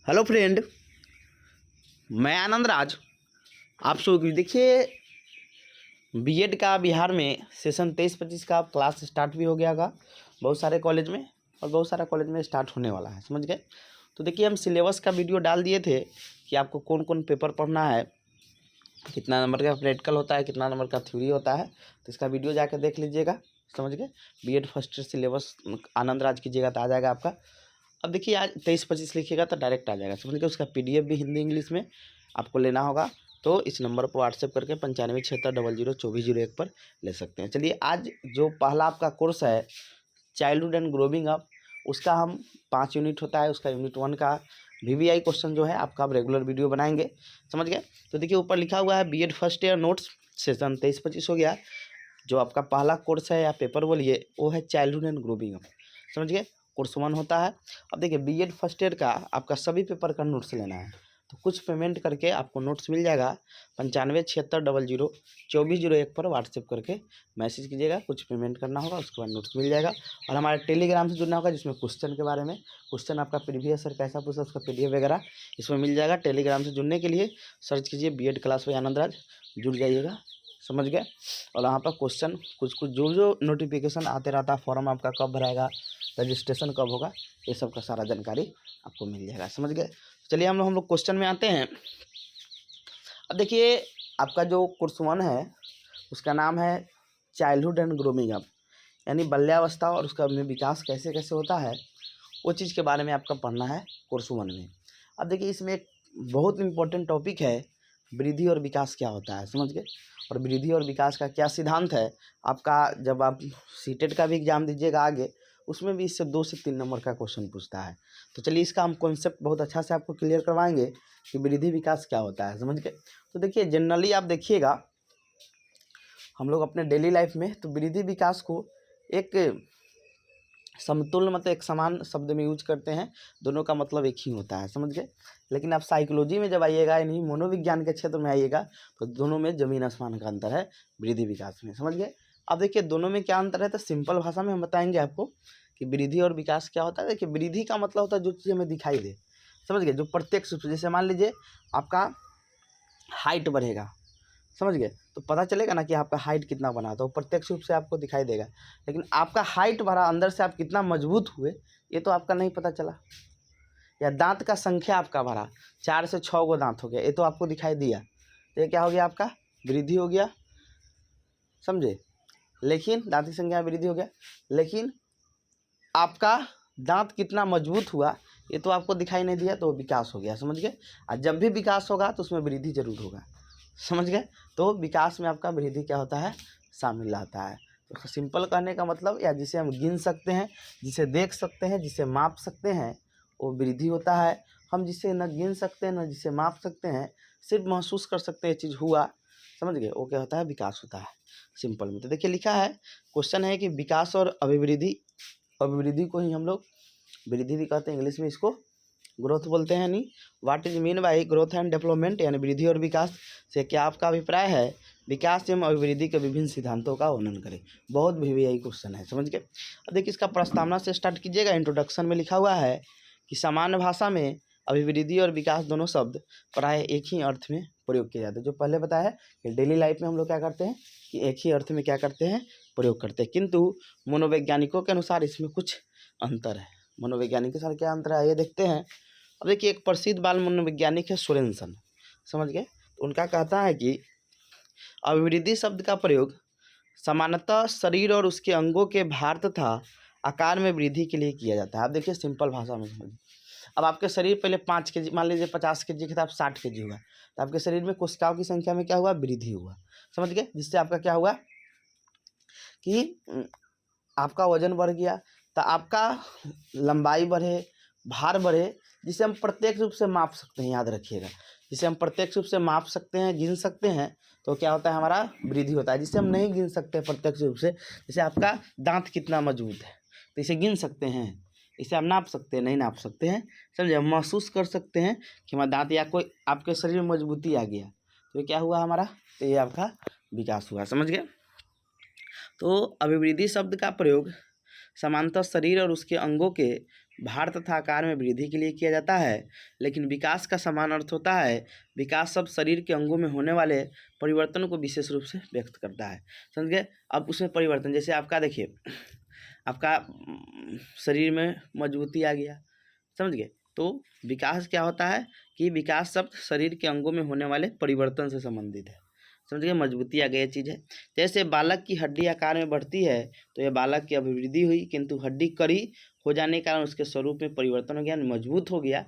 Hello friend, मैं आनंद राज। आप सब देखिए, बीएड का बिहार में सेशन 23-25 का क्लास स्टार्ट भी हो गया होगा बहुत सारे कॉलेज में, और बहुत सारा कॉलेज में स्टार्ट होने वाला है, समझ गए। तो देखिए, हम सिलेबस का वीडियो डाल दिए थे कि आपको कौन कौन पेपर पढ़ना है, कितना नंबर का प्रैक्टिकल होता है, कितना नंबर का थ्योरी होता है। तो इसका वीडियो जाकर देख लीजिएगा, समझ गए। BEd first year syllabus Anand Raj कीजिएगा तो आ जाएगा आपका। अब देखिए, आज 23-25 लिखिएगा तो डायरेक्ट आ जाएगा, समझ गए। उसका पीडीएफ भी हिंदी इंग्लिश में आपको लेना होगा, तो इस नंबर पर व्हाट्सएप करके 9576002401 पर ले सकते हैं। चलिए, आज जो पहला आपका कोर्स है चाइल्डहुड एंड ग्रोविंग अप, उसका हम 5 यूनिट होता है, उसका यूनिट 1 का वीवीआई क्वेश्चन जो है आपका आप रेगुलर वीडियो बनाएंगे, समझ गए। तो देखिए, ऊपर लिखा हुआ है BEd first year notes session 23-25 हो गया। जो आपका पहला कोर्स है या पेपर बोलिए, वो है चाइल्डहुड एंड ग्रोविंग अप, समझ गए। कोर्स 1 होता है। अब देखिए, बीएड फर्स्ट ईयर का आपका सभी पेपर का नोट्स लेना है, तो कुछ पेमेंट करके आपको नोट्स मिल जाएगा। 9576002401 पर व्हाट्सएप करके मैसेज कीजिएगा, कुछ पेमेंट करना होगा, उसके बाद नोट्स मिल जाएगा। और हमारे टेलीग्राम से जुड़ना होगा, जिसमें क्वेश्चन के बारे में, क्वेश्चन आपका प्रीवियस सर कैसा पूछा उसका पीडीएफ वगैरह इसमें मिल जाएगा। टेलीग्राम से जुड़ने के लिए सर्च कीजिए BEd class bye Anand Raj, जुड़ जाइएगा, समझ गए। और वहाँ पर क्वेश्चन कुछ जो नोटिफिकेशन आते रहता है, फॉर्म आपका कब भराएगा, रजिस्ट्रेशन कब होगा, ये सब का सारा जानकारी आपको मिल जाएगा, समझ गए। चलिए, हम लोग क्वेश्चन में आते हैं। अब देखिए, आपका जो कोर्स 1 है उसका नाम है चाइल्डहुड एंड ग्रूमिंग अप, यानी बाल्यावस्था और उसका में विकास कैसे कैसे होता है, वो चीज़ के बारे में आपका पढ़ना है कोर्स 1 में। अब देखिए, इसमें एक बहुत इंपॉर्टेंट टॉपिक है, वृद्धि और विकास क्या होता है, समझ गए। और वृद्धि और विकास का क्या सिद्धांत है आपका, जब आप सीटेट का भी एग्जाम दीजिएगा आगे, उसमें भी इससे 2 से 3 नंबर का क्वेश्चन पूछता है। तो चलिए, इसका हम कॉन्सेप्ट बहुत अच्छा से आपको क्लियर करवाएंगे कि वृद्धि विकास क्या होता है, समझ गए। तो देखिए, जनरली आप देखिएगा हम लोग अपने डेली लाइफ में तो वृद्धि विकास को एक समतुल्य, मतलब एक समान शब्द में यूज करते हैं, दोनों का मतलब एक ही होता है, समझ गए। लेकिन आप साइकोलॉजी में जब आइएगा, यानी मनोविज्ञान के क्षेत्र में आइएगा, तो दोनों में जमीन आसमान का अंतर है वृद्धि विकास में, समझ गए। अब देखिए, दोनों में क्या अंतर है, तो सिंपल भाषा में हम बताएंगे आपको कि वृद्धि और विकास क्या होता है। देखिए, वृद्धि का मतलब होता है जो चीज़ हमें दिखाई दे, समझ गए, जो प्रत्यक्ष रूप से, जैसे मान लीजिए आपका हाइट बढ़ेगा, समझ गए, तो पता चलेगा ना कि आपका हाइट कितना बना, तो प्रत्यक्ष रूप से आपको दिखाई देगा। लेकिन आपका हाइट बढ़ा, अंदर से आप कितना मजबूत हुए, ये तो आपका नहीं पता चला। या दांत का संख्या आपका बढ़ा, 4 से 6 गो दांत हो गया, ये तो आपको दिखाई दिया, तो ये क्या हो गया, आपका वृद्धि हो गया, समझे। लेकिन दांत की संख्या वृद्धि हो गया, लेकिन आपका दांत कितना मजबूत हुआ, ये तो आपको दिखाई नहीं दिया, तो विकास हो गया, समझ गए। और जब भी विकास होगा तो उसमें वृद्धि जरूर होगा, समझ गए। तो विकास में आपका वृद्धि क्या होता है, शामिल रहता है। तो सिंपल कहने का मतलब, या जिसे हम गिन सकते हैं, जिसे देख सकते हैं, जिसे माप सकते हैं, वो वृद्धि होता है। हम जिसे न गिन सकते हैं, न जिसे माप सकते हैं, सिर्फ महसूस कर सकते हैं ये चीज़ हुआ, समझ गए, वो क्या होता है, विकास होता है, सिंपल में। तो देखिए, लिखा है, क्वेश्चन है कि विकास और अभिवृद्धि, अभिवृद्धि को ही हम लोग वृद्धि भी कहते हैं, इंग्लिश में इसको ग्रोथ बोलते हैं। नहीं, what is mean by growth and development, यानी वृद्धि और विकास से क्या आपका अभिप्राय है। विकास एवं अभिवृद्धि के विभिन्न सिद्धांतों का वर्णन करें। बहुत वीवीआई क्वेश्चन है, समझ गए। अब देखिए, इसका प्रस्तावना से स्टार्ट कीजिएगा। इंट्रोडक्शन में लिखा हुआ है कि सामान्य भाषा में अभिवृद्धि और विकास दोनों शब्द प्राय एक ही अर्थ में प्रयोग किए जाते हैं। जो पहले बताया है कि डेली लाइफ में हम लोग क्या करते हैं कि एक ही अर्थ में क्या करते हैं, प्रयोग करते हैं, किंतु मनोवैज्ञानिकों के अनुसार इसमें कुछ अंतर है। मनोवैज्ञानिक के साथ क्या अंतर है, ये देखते हैं। अब देखिए, एक प्रसिद्ध बाल मनोवैज्ञानिक है सोरेनसन, समझ गए। तो उनका कहता है कि अभिवृद्धि शब्द का प्रयोग सामान्यतः शरीर और उसके अंगों के भार तथा आकार में वृद्धि के लिए किया जाता है। आप देखिए, सिंपल भाषा में समझिए। अब आपके शरीर पहले 5 केजी, मान लीजिए 50 केजी के था, आप 60 केजी हुआ, तो आपके शरीर में कोशिकाओं की संख्या में क्या हुआ, वृद्धि हुआ, समझ गए। जिससे आपका क्या हुआ कि आपका वजन बढ़ गया, तो आपका लंबाई बढ़े, भार बढ़े, जिसे हम प्रत्यक्ष रूप से माप सकते हैं, याद रखिएगा, जिसे हम प्रत्यक्ष रूप से माप सकते हैं, गिन सकते हैं, तो क्या होता है, हमारा वृद्धि होता है। जिसे हम नहीं गिन सकते प्रत्यक्ष रूप से, जैसे आपका दांत कितना मजबूत है, तो इसे गिन सकते हैं, इसे हम नाप सकते हैं, नहीं नाप सकते हैं, समझे। हम महसूस कर सकते हैं कि हमारा दांत या कोई आपके शरीर में मजबूती आ गया, तो ये क्या हुआ हमारा, तो ये आपका विकास हुआ, समझ गए। तो अभिवृद्धि शब्द का प्रयोग समानतः शरीर और उसके अंगों के भार तथा आकार में वृद्धि के लिए किया जाता है, लेकिन विकास का समान अर्थ होता है। विकास शब्द शरीर के अंगों में होने वाले परिवर्तन को विशेष रूप से व्यक्त करता है। समझ गए। अब उसमें परिवर्तन जैसे आपका देखिए, आपका शरीर में मजबूती आ गया, समझ गए। तो विकास क्या होता है कि विकास शब्द शरीर के अंगों में होने वाले परिवर्तन से संबंधित है। समझ गए, मजबूती आ गई चीज़ है। जैसे बालक की हड्डी आकार में बढ़ती है तो यह बालक की अभिवृद्धि हुई, किंतु हड्डी कड़ी हो जाने के कारण उसके स्वरूप में परिवर्तन हो गया, मजबूत हो गया।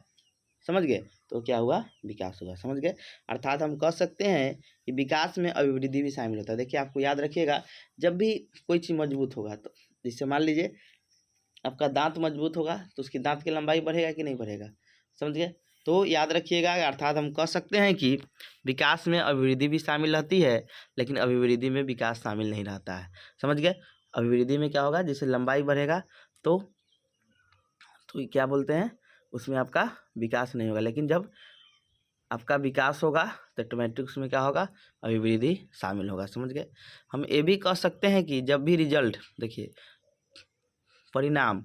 समझ गए, तो क्या हुआ, विकास हुआ। समझ गए। अर्थात हम कह सकते हैं कि विकास में अभिवृद्धि भी शामिल होता है। देखिए, आपको याद रखिएगा, जब भी कोई चीज़ मजबूत होगा, तो जैसे मान लीजिए आपका दांत मजबूत होगा तो उसकी दांत की लंबाई बढ़ेगा कि नहीं बढ़ेगा। समझ गए। तो याद रखिएगा, अर्थात हम कह सकते हैं कि विकास में अभिवृद्धि भी शामिल रहती है, लेकिन अभिवृद्धि में विकास शामिल नहीं रहता है। समझ गए। अभिवृद्धि में क्या होगा, जैसे लंबाई बढ़ेगा तो क्या बोलते हैं, उसमें आपका विकास नहीं होगा, लेकिन जब आपका विकास होगा तो ऑटोमेटिक उसमें क्या होगा, अभिवृद्धि शामिल होगा। समझ गए। हम ये भी कह सकते हैं कि जब भी रिजल्ट, देखिए परिणाम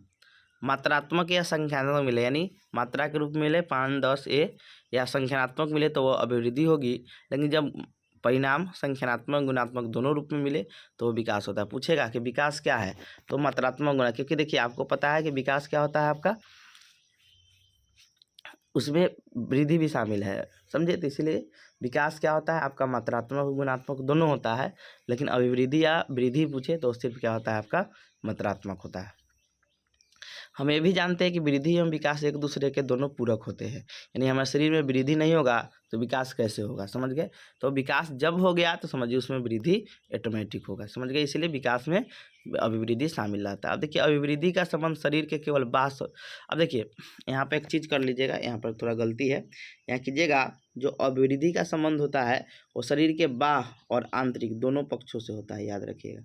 मात्रात्मक या संख्यात्मक मिले, यानी मात्रा के रूप में मिले 5, 10 या संख्यात्मक मिले तो वो अभिवृद्धि होगी, लेकिन जब परिणाम संख्यात्मक गुणात्मक दोनों रूप में मिले तो वो विकास होता है। पूछेगा कि विकास क्या है, तो मात्रात्मक गुणा, क्योंकि देखिए आपको पता है कि विकास क्या होता है आपका, उसमें वृद्धि भी शामिल है। समझे। तो इसलिए विकास क्या होता है आपका, मात्रात्मक गुणात्मक दोनों होता है, लेकिन अभिवृद्धि या वृद्धि पूछे तो सिर्फ क्या होता है आपका, मात्रात्मक होता है। हम ये भी जानते हैं कि वृद्धि एवं विकास एक दूसरे के दोनों पूरक होते हैं, यानी हमारे शरीर में वृद्धि नहीं होगा तो विकास कैसे होगा। समझ गए। तो विकास जब हो गया तो समझिए उसमें वृद्धि ऑटोमेटिक होगा। समझ गए। इसलिए विकास में अभिवृद्धि शामिल रहता है। अब देखिए, अभिवृद्धि का संबंध शरीर के केवल बाह्य, अब देखिए यहाँ पे एक चीज़ कर लीजिएगा, यहाँ पर थोड़ा गलती है, यहाँ कीजिएगा, जो अभिवृद्धि का संबंध होता है वो शरीर के बाह्य और आंतरिक दोनों पक्षों से होता है, याद रखिएगा।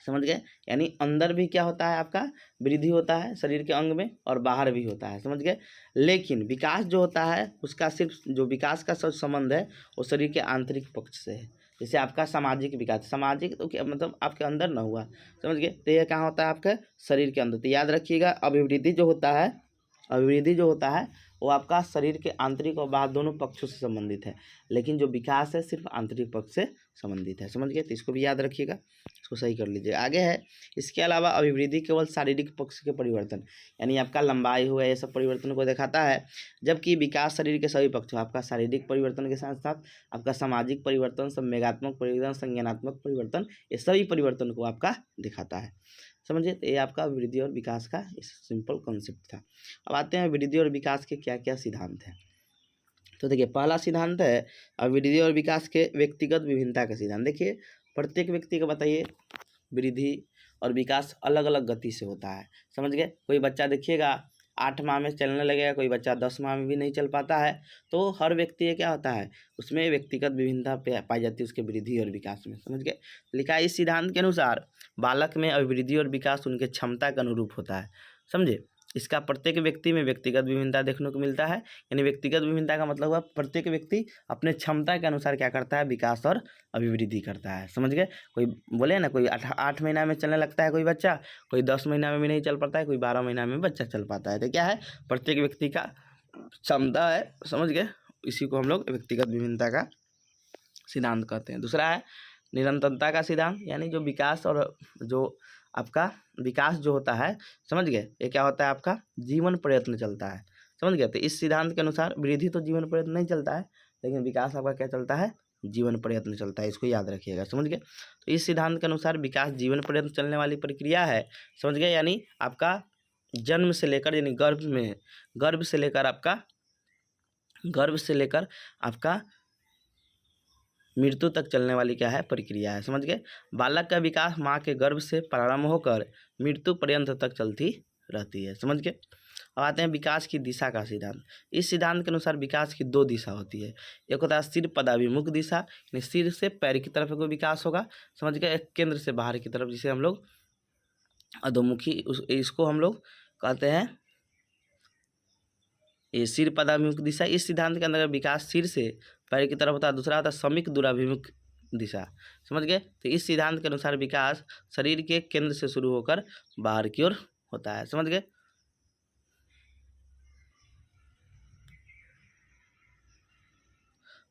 समझ गए। यानी अंदर भी क्या होता है आपका, वृद्धि होता है शरीर के अंग में, और बाहर भी होता है। समझ गए। लेकिन विकास जो होता है उसका सिर्फ जो विकास का संबंध है वो शरीर के आंतरिक पक्ष से है। जैसे आपका सामाजिक विकास, सामाजिक तो क्या मतलब आपके अंदर ना हुआ। समझ गए। तो यह कहाँ होता है आपके शरीर के अंदर। तो याद रखिएगा, अभिवृद्धि जो होता है वो आपका शरीर के आंतरिक और बाहर दोनों पक्षों से संबंधित है, लेकिन जो विकास है सिर्फ आंतरिक पक्ष से संबंधित है। समझ गए। तो इसको भी याद रखिएगा, इसको सही कर लीजिए। आगे है, इसके अलावा अभिवृद्धि केवल शारीरिक पक्ष के परिवर्तन, यानी आपका लंबाई हुआ, ये सब परिवर्तन को दिखाता है, जबकि विकास शरीर के सभी पक्षों, आपका शारीरिक परिवर्तन के साथ साथ आपका सामाजिक परिवर्तन, संवेगात्मक परिवर्तन, संज्ञानात्मक परिवर्तन, ये सभी परिवर्तन को आपका दिखाता है। समझिए। तो ये आपका वृद्धि और विकास का सिंपल कॉन्सेप्ट था। अब आते हैं वृद्धि और विकास के क्या क्या सिद्धांत हैं। तो देखिए, पहला सिद्धांत है वृद्धि और विकास के व्यक्तिगत विभिन्नता का सिद्धांत। देखिए, प्रत्येक व्यक्ति का बताइए वृद्धि और विकास अलग अलग गति से होता है। समझ गए। कोई बच्चा देखिएगा 8 माह में चलने लगेगा, कोई बच्चा 10 माह में भी नहीं चल पाता है। तो हर व्यक्ति क्या होता है, उसमें व्यक्तिगत विभिन्नता पाई जाती है उसके वृद्धि और विकास में। समझ गए। लिखा है, इस सिद्धांत के अनुसार बालक में अभिवृद्धि और विकास उनके क्षमता के अनुरूप होता है। समझे। इसका प्रत्येक व्यक्ति में व्यक्तिगत विभिन्नता देखने को मिलता है, यानी व्यक्तिगत विभिन्नता का मतलब हुआ प्रत्येक व्यक्ति अपने क्षमता के अनुसार क्या करता है, विकास और अभिवृद्धि करता है। समझ गए। कोई बोले ना, कोई 8 महीना में चलने लगता है कोई बच्चा, कोई 10 महीना में भी नहीं चल पाता है, कोई 12 महीना में बच्चा चल पाता है। तो क्या है, प्रत्येक व्यक्ति का क्षमता है। समझ गए। इसी को हम लोग व्यक्तिगत विभिन्नता का सिद्धांत कहते हैं। दूसरा है निरंतरता का सिद्धांत, यानी जो विकास और जो आपका विकास जो होता है, समझ गए, ये क्या होता है आपका जीवन प्रयत्न चलता है। समझ गए। तो इस सिद्धांत के अनुसार वृद्धि तो जीवन प्रयत्न नहीं चलता है, लेकिन विकास आपका क्या चलता है, जीवन प्रयत्न चलता है। इसको याद रखिएगा। समझ गए। तो इस सिद्धांत के अनुसार विकास जीवन प्रयत्न चलने वाली प्रक्रिया है। समझ गए। यानी आपका जन्म से लेकर, यानी गर्भ से लेकर आपका मृत्यु तक चलने वाली क्या है, प्रक्रिया है। समझ गए। बालक का विकास माँ के गर्भ से प्रारंभ होकर मृत्यु पर्यंत तक चलती रहती है। समझ गए। अब आते हैं विकास की दिशा का सिद्धांत। इस सिद्धांत के अनुसार विकास की 2 दिशा होती है। एक होता है सिर पदाभिमुख दिशा, यानी सिर से पैर की तरफ कोई विकास होगा। समझ गए। एक केंद्र से बाहर की तरफ, जिसे हम लोग अधोमुखी, इसको हम लोग कहते हैं ये सिर पदाभिमुख दिशा। इस सिद्धांत के अंदर विकास सिर से पैर की तरफ होता है। दूसरा होता है समीप दूराभिमुख दिशा। समझ गए। तो इस सिद्धांत के अनुसार विकास शरीर के केंद्र से शुरू होकर बाहर की ओर होता है। समझ गए।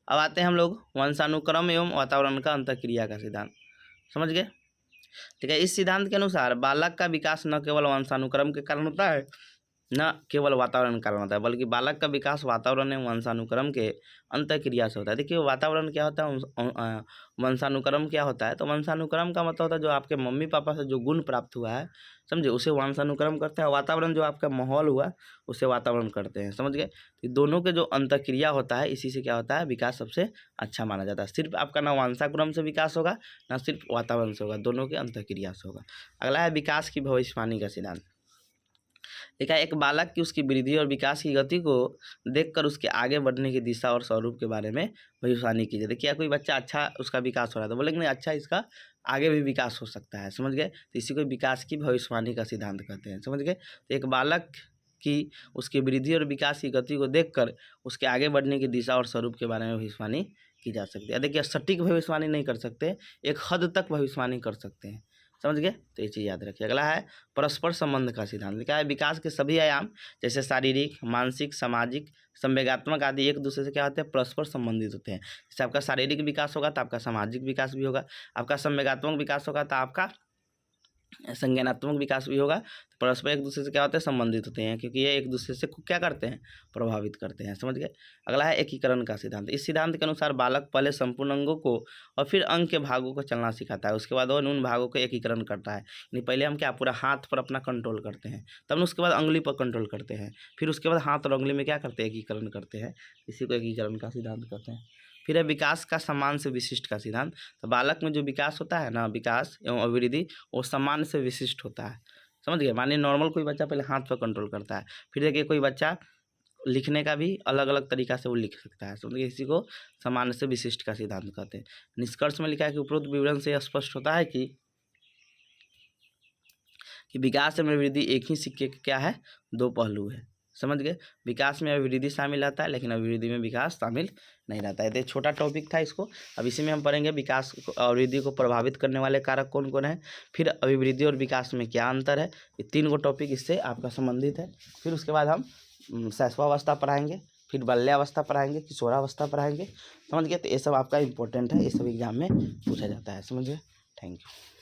अब आते हैं हम लोग वंशानुक्रम एवं वातावरण का अंतःक्रिया का सिद्धांत। समझ गए? ठीक है, इस सिद्धांत के अनुसार बालक का विकास न केवल वंशानुक्रम के कारण होता है, न केवल वातावरण के कारण होता है, बल्कि बालक का विकास वातावरण एवं वंशानुक्रम के अंतःक्रिया से होता है। देखिए वातावरण क्या होता है, वंशानुक्रम क्या होता है, तो वंशानुक्रम का मतलब होता है जो आपके मम्मी पापा से जो गुण प्राप्त हुआ है, समझे, उसे वंशानुक्रम करते हैं। वातावरण जो आपका माहौल हुआ उसे वातावरण करते हैं। समझ गए? तो दोनों के जो अंतःक्रिया होता है, इसी से क्या होता है, विकास सबसे अच्छा माना जाता है। सिर्फ आपका ना वंशानुक्रम से विकास होगा, ना सिर्फ वातावरण से होगा, दोनों के अंतःक्रिया से होगा। अगला है विकास की भविष्यवाणी का सिद्धांत। देखा, एक बालक की उसकी वृद्धि और विकास की गति को देखकर उसके आगे बढ़ने की दिशा और स्वरूप के बारे में भविष्यवाणी की जाती है। क्या कोई बच्चा अच्छा उसका विकास हो रहा है तो बोलेंगे नहीं, अच्छा इसका आगे भी विकास हो सकता है। समझ गए? तो इसी को विकास की भविष्यवाणी का सिद्धांत कहते हैं। समझ गए? तो एक बालक की उसकी वृद्धि और विकास की गति को देखकर उसके आगे बढ़ने की दिशा और स्वरूप के बारे में भविष्यवाणी की जा सकती है। देखिए सटीक भविष्यवाणी नहीं कर सकते, एक हद तक भविष्यवाणी कर सकते हैं। समझ गए? तो ये चीज़ याद रखिए। अगला है परस्पर संबंध का सिद्धांत। क्या है? विकास के सभी आयाम जैसे शारीरिक, मानसिक, सामाजिक, संवेगात्मक आदि एक दूसरे से क्या होते हैं, परस्पर संबंधित होते हैं। जैसे आपका शारीरिक विकास होगा तो आपका सामाजिक विकास भी होगा, आपका संवेगात्मक विकास होगा तो आपका संज्ञानात्मक विकास भी होगा। तो परस्पर एक दूसरे से क्या होते हैं, संबंधित होते हैं, क्योंकि ये एक दूसरे से क्या करते हैं, प्रभावित करते हैं। समझ गए? अगला है एकीकरण का सिद्धांत। इस सिद्धांत के अनुसार बालक पहले संपूर्ण अंगों को और फिर अंग के भागों को चलना सिखाता है, उसके बाद वो उन भागों को एकीकरण करता है। यानी पहले हम क्या, पूरा हाथ पर अपना कंट्रोल करते हैं, तब उसके बाद अंगुली पर कंट्रोल करते हैं, फिर उसके बाद हाथ और अंगुली में क्या करते हैं, एकीकरण करते हैं। इसी को एकीकरण का सिद्धांत कहते हैं। फिर है विकास का समान से विशिष्ट का सिद्धांत। तो बालक में जो विकास होता है ना, विकास एवं अभिवृद्धि, वो समान से विशिष्ट होता है। समझ गए? मानिए नॉर्मल कोई बच्चा पहले हाथ पर कंट्रोल करता है, फिर देखिए कोई बच्चा लिखने का भी अलग अलग तरीका से वो लिख सकता है। समझ गए? इसी को समान से विशिष्ट का सिद्धांत कहते हैं। निष्कर्ष में लिखा है कि उपरोक्त विवरण से यह स्पष्ट होता है कि विकास एवं अभिवृद्धि एक ही सिक्के के क्या है, दो पहलू है। समझ गए? विकास में अभिवृद्धि शामिल रहता है, लेकिन अभिवृद्धि में विकास शामिल नहीं रहता है। तो छोटा टॉपिक था इसको, अब इसी में हम पढ़ेंगे विकास और अभिवृद्धि को प्रभावित करने वाले कारक कौन कौन है, फिर अभिवृद्धि और विकास में क्या अंतर है। ये 3 गो टॉपिक इससे आपका संबंधित है। फिर उसके बाद हम शैशवावस्था पढ़ाएंगे, फिर बाल्यावस्था पढ़ाएंगे, किशोरावस्था पढ़ाएंगे। समझ गए? तो ये सब आपका इंपॉर्टेंट है, ये सब एग्जाम में पूछा जाता है। समझ गए? Thank you.